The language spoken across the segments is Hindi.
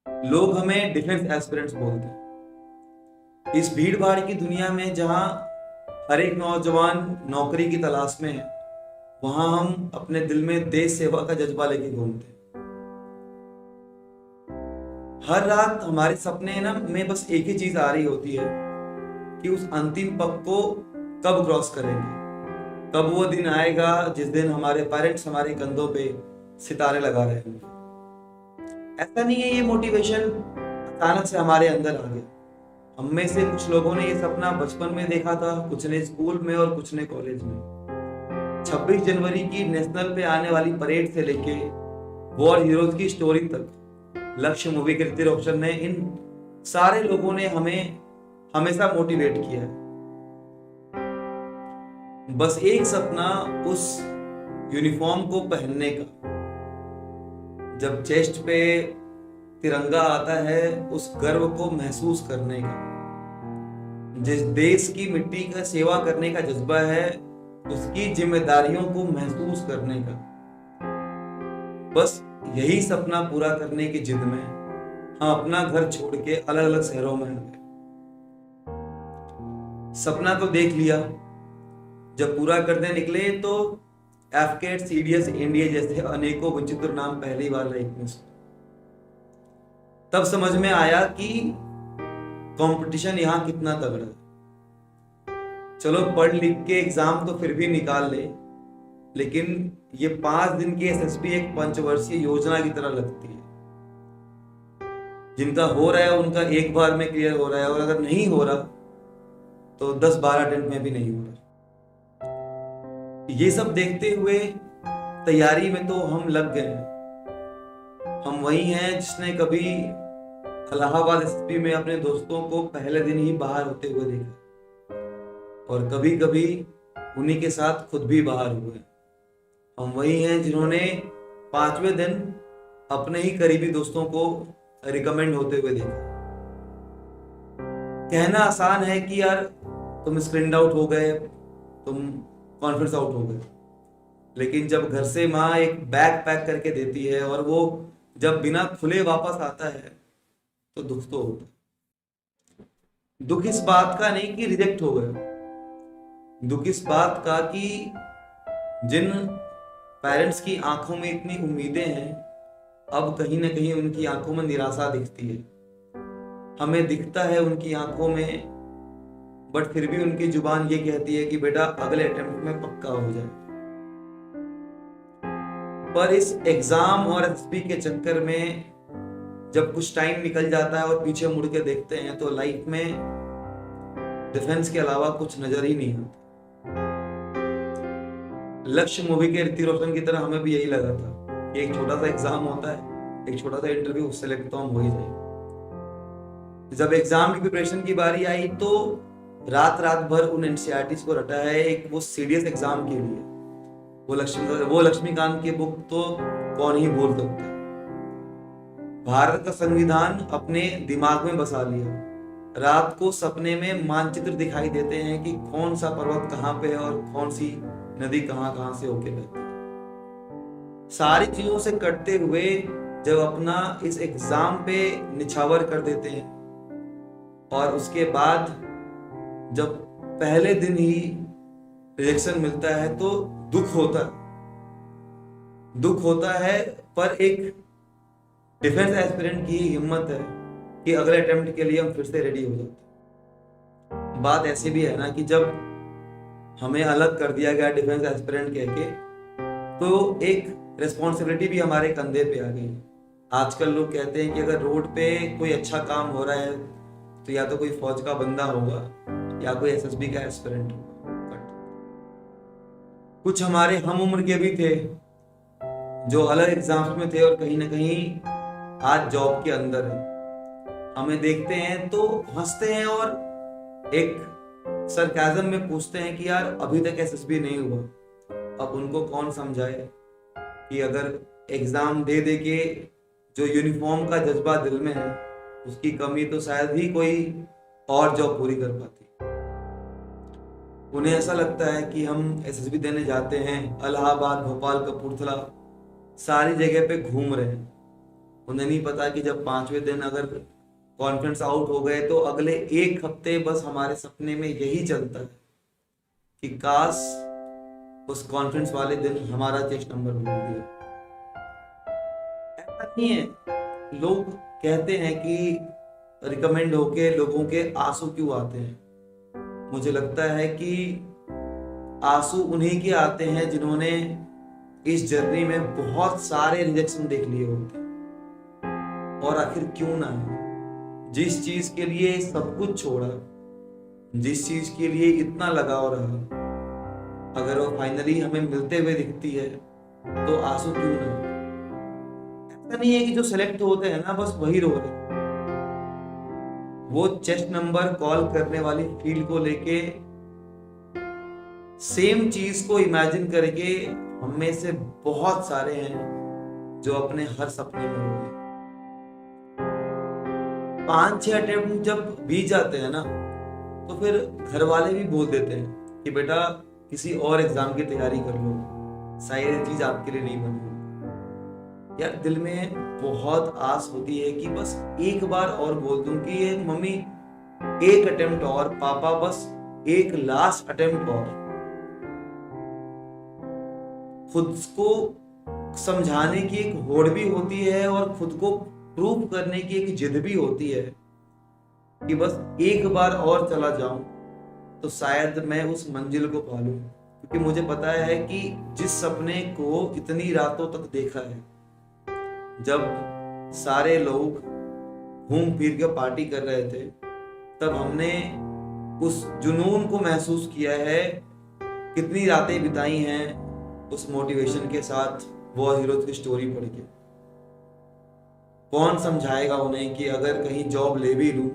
लोग हमें डिफेंस एस्पिरेंट्स बोलते हैं। इस भीड़ भाड़ की दुनिया में जहां हर एक नौजवान नौकरी की तलाश में है, वहां हम अपने दिल में देश सेवा का जज्बा लेके घूमते हैं। हर रात हमारे सपने ना में बस एक ही चीज आ रही होती है कि उस अंतिम पग को कब क्रॉस करेंगे, कब वो दिन आएगा जिस दिन हमारे पेरेंट्स हमारे कंधों पे सितारे लगा रहे होंगे। ऐसा नहीं है ये मोटिवेशन अचानक से हमारे अंदर आ गया। हम में से कुछ लोगों ने ये सपना बचपन में देखा था, कुछ ने स्कूल में और कुछ ने कॉलेज में। 26 जनवरी की नेशनल पे आने वाली परेड से लेके वॉर हीरोज की स्टोरी तक, लक्ष्य मूवी के ऋतिक रोशन ने इन सारे लोगों ने हमें हमेशा मोटिवेट किया है। बस एक सपना, उस यूनिफॉर्म को पहनने का। जब चेस्ट पे तिरंगा आता है, उस गर्व को महसूस करने का। जिस देश की मिट्टी का सेवा करने का जज्बा है, उसकी जिम्मेदारियों को महसूस करने का। बस यही सपना पूरा करने की जिद में हम अपना घर छोड़ के अलग अलग शहरों में आ गए। सपना तो देख लिया, जब पूरा करने निकले तो एफकेट, सीडीएस, इंडिया जैसे अनेकों विचित्र नाम पहली बार लाइफ में सुने। तब समझ में आया कि कंपटीशन यहाँ कितना तगड़ा है। चलो पढ़ लिख के एग्जाम तो फिर भी निकाल ले, लेकिन ये 5 दिन की एसएसबी एक पंचवर्षीय योजना की तरह लगती है। जिनका हो रहा है उनका एक बार में क्लियर हो रहा है, और अगर नहीं हो रहा तो 10-12 अटेम्प्ट में भी नहीं हो रहा। ये सब देखते हुए तैयारी में तो हम लग गए हैं। हम वही हैं जिसने कभी इलाहाबाद एसएसबी में अपने दोस्तों को पहले दिन ही बाहर होते हुए देखा, और कभी कभी उन्हीं के साथ खुद भी बाहर हुए। हम वही हैं जिन्होंने 5वें दिन अपने ही करीबी दोस्तों को रिकमेंड होते हुए देखा। कहना आसान है कि यार तुम स्क्रीन आउट हो गए, तुम कॉन्फिडेंस आउट हो गए, लेकिन जब घर से माँ एक बैग पैक करके देती है और वो जब बिना खुले वापस आता है तो दुख तो होता है। दुख इस बात का नहीं कि रिजेक्ट हो गए, दुख इस बात का कि जिन पेरेंट्स की आंखों में इतनी उम्मीदें हैं, अब कहीं ना कहीं उनकी आंखों में निराशा दिखती है। हमें दिखता है उनकी आंखों में, बट फिर भी उनकी जुबान ये कहती है कि बेटा अगले अटेम्प्ट में पक्का हो जाए। पर इस एग्जाम और एसएसबी के चक्कर में जब कुछ टाइम निकल जाता है और पीछे मुड़ के देखते हैं तो लाइफ में डिफेंस के अलावा कुछ नजर ही नहीं आता। लक्ष्य मूवी के ऋतिक रोशन की तरह हमें भी यही लगा था कि एक छोटा सा एग्जाम होता है, एक छोटा सा इंटरव्यू, उससे लेकर तो हम हो ही जाएंगे। जब एग्जाम की प्रिपरेशन की बारी आई तो रात रात भर उन एनसीईआरटीज को रटा है एक वो सीडीएस एग्जाम के लिए। वो लक्ष्मीकांत की बुक तो कौन ही भूल सकता है। भारत का संविधान अपने दिमाग में बसा लिया। रात को सपने में मानचित्र दिखाई देते हैं कि कौन सा पर्वत कहाँ पे है और कौन सी नदी कहाँ कहाँ से होके बहती है। सारी चीजों से कटते हुए जब अपना इस एग्जाम पे निछावर कर देते हैं, और उसके बाद जब पहले दिन ही रिजेक्शन मिलता है तो दुख होता है। पर एक डिफेंस एस्पिरेंट की हिम्मत है कि अगले अटेम्प्ट के लिए हम फिर से रेडी हो जाते। बात ऐसी भी है ना कि जब हमें अलग कर दिया गया डिफेंस एस्पिरेंट कह के, तो एक रिस्पॉन्सिबिलिटी भी हमारे कंधे पे आ गई। आजकल लोग कहते हैं कि अगर रोड पे कोई अच्छा काम हो रहा है तो या तो कोई फौज का बंदा होगा या कोई एसएसबी का एस्पिरेंट होगा। कुछ हमारे हम उम्र के भी थे जो अलग एग्जाम्स में थे और कहीं ना कहीं आज जॉब के अंदर है। हमें देखते हैं तो हंसते हैं और एक सरकाज़म में पूछते हैं कि यार अभी तक एसएसबी नहीं हुआ। अब उनको कौन समझाए कि अगर एग्जाम दे दे के जो यूनिफॉर्म का जज्बा दिल में है उसकी कमी तो शायद ही कोई और जॉब पूरी कर पाती। उन्हें ऐसा लगता है कि हम एसएसबी देने जाते हैं, इलाहाबाद, भोपाल, कपूरथला, सारी जगह पे घूम रहे हैं, उन्हें नहीं पता कि जब 5वें दिन अगर कॉन्फ्रेंस आउट हो गए तो अगले 1 हफ्ते बस हमारे सपने में यही चलता है कि काश उस कॉन्फ्रेंस वाले दिन हमारा चेस्ट नंबर बोल दिया। ऐसा नहीं है, लोग कहते हैं कि रिकमेंड होके लोगों के आंसू क्यों आते हैं। मुझे लगता है कि आंसू उन्हीं के आते हैं जिन्होंने इस जर्नी में बहुत सारे रिजेक्शन देख लिए होते हैं। और आखिर क्यों ना है, जिस चीज के लिए सब कुछ छोड़ा, जिस चीज के लिए इतना लगाव रहा, अगर वो फाइनली हमें मिलते हुए दिखती है तो आंसू क्यों ना है। ऐसा नहीं है कि जो सेलेक्ट होते हैं ना बस वही रो रहे, वो चेस्ट नंबर कॉल करने वाली फील्ड को लेके सेम चीज को इमेजिन करके हम में से बहुत सारे हैं जो अपने हर सपने में रोए। 5-6 अटेम्प्ट जब बीत जाते हैं ना तो फिर घर वाले भी बोल देते हैं कि बेटा किसी और एग्जाम की तैयारी कर लो, शायद ये चीज आपके लिए नहीं बनी। यार दिल में बहुत आस होती है कि बस एक बार और बोल दूं कि ये मम्मी एक अटेम्प्ट और, पापा बस एक लास्ट अटेम्प्ट और। खुद को समझाने की एक होड़ भी होती है और खुद को प्रूव करने की एक जिद भी होती है कि बस एक बार और चला जाऊं तो शायद मैं उस मंजिल को पा लूं। क्योंकि मुझे पता है कि जिस सपने को इतनी रातों तक देखा है, जब सारे लोग घूम फिर के पार्टी कर रहे थे, तब हमने उस जुनून को महसूस किया है। कितनी रातें बिताई हैं उस मोटिवेशन के साथ वॉर हीरोज की स्टोरी पढ़ के। कौन समझाएगा उन्हें कि अगर कहीं जॉब ले भी लूं,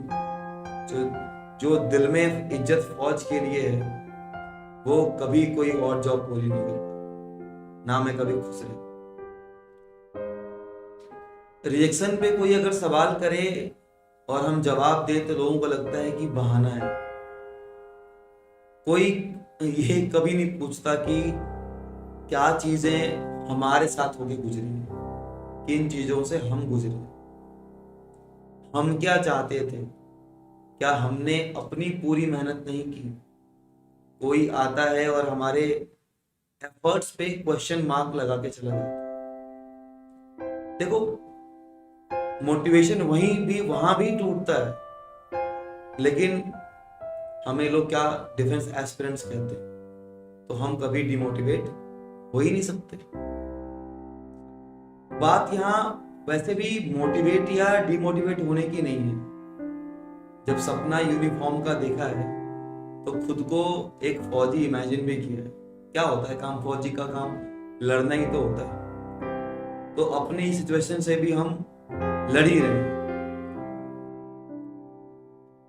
जो दिल में इज्जत फौज के लिए है, वो कभी कोई और जॉब पूरी नहीं कर पाए, ना मैं कभी खुश रहे। रिजेक्शन पे कोई अगर सवाल करे और हम जवाब दे तो लोगों को लगता है कि बहाना है। कोई ये कभी नहीं पूछता कि क्या चीजें हमारे साथ होके गुजरी, किन चीजों से हम गुजरे, हम क्या चाहते थे, क्या हमने अपनी पूरी मेहनत नहीं की। कोई आता है और हमारे एफर्ट्स पे क्वेश्चन मार्क लगा के चला जाता है। देखो मोटिवेशन वहां भी टूटता है, लेकिन हमें लोग क्या डिफेंस एस्पिरेंट्स कहते हैं, तो हम कभी डिमोटिवेट हो ही नहीं सकते। बात यहाँ वैसे भी मोटिवेट या डिमोटिवेट होने की नहीं है। जब सपना यूनिफॉर्म का देखा है तो खुद को एक फौजी इमेजिन भी किया है। क्या होता है काम, फौजी का काम लड़ना ही तो होता है। तो अपनी सिचुएशन से भी हम लड़ ही रहे हैं।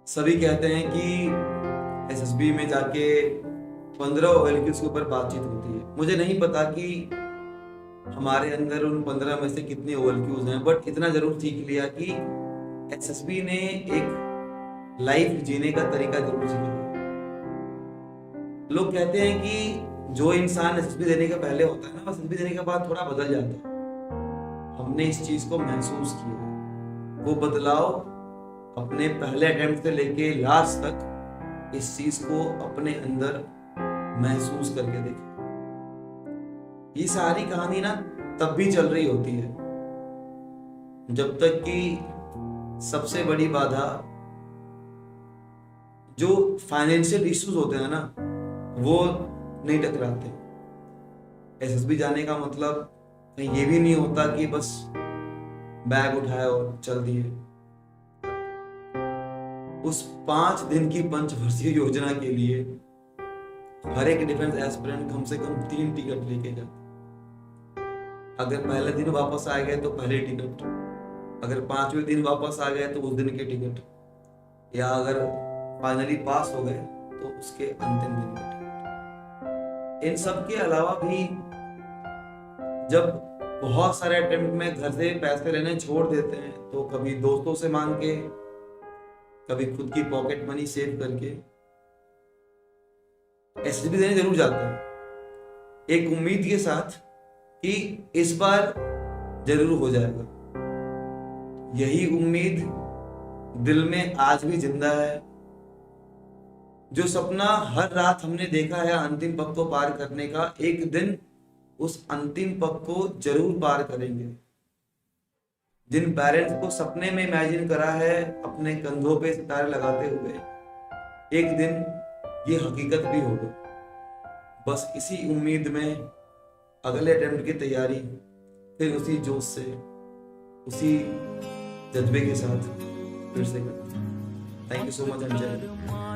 सभी कहते हैं कि एसएसबी में जाके 15 OLQs के ऊपर बातचीत होती है। मुझे नहीं पता कि हमारे अंदर उन 15 में से कितने OLQs हैं, बट इतना जरूर सीख लिया कि एसएसबी ने एक लाइफ जीने का तरीका जरूर सीखा। लोग कहते हैं कि जो इंसान एसएसबी देने के पहले होता है ना, एसएसबी देने के बाद थोड़ा बदल जाता है। हमने इस चीज को महसूस किया। वो बदलाव अपने पहले अटेम्प्ट से लेके लास्ट तक इस चीज को अपने अंदर महसूस करके देखे। ये सारी कहानी ना तब भी चल रही होती है जब तक कि सबसे बड़ी बाधा जो फाइनेंशियल इश्यूज होते हैं ना, वो नहीं टकराते। एसएसबी जाने का मतलब कहीं ये भी नहीं होता कि बस बैग उठाया और चल दिए। उस 5 दिन की पंचवर्षीय योजना के लिए हर एक डिफेंस एस्पिरेंट कम से कम 3 टिकट लेके जाता। अगर पहले दिन वापस आ गए तो पहले टिकट, अगर 5वें दिन वापस आ गए तो उस दिन के टिकट, या अगर फाइनली पास हो गए तो उसके अंतिम दिन के टिकट। इन सब के अलावा भी जब बहुत सारे अटेम्प्ट में घर से पैसे लेने छोड़ देते हैं तो कभी दोस्तों से मांग के, कभी खुद की पॉकेट मनी सेव करके एसएसबी देने जरूर जाते हैं, एक उम्मीद के साथ कि इस बार जरूर हो जाएगा। यही उम्मीद दिल में आज भी जिंदा है। जो सपना हर रात हमने देखा है अंतिम पग को पार करने का, एक दिन उस अंतिम पग को जरूर पार करेंगे। जिन पेरेंट्स को सपने में इमेजिन करा है अपने कंधों पे सितारे लगाते हुए, एक दिन ये हकीकत भी होगा। बस इसी उम्मीद में अगले अटेम्प्ट की तैयारी फिर उसी जोश से, उसी जज्बे के साथ फिर से करते हैं। Thank you so much Anjali.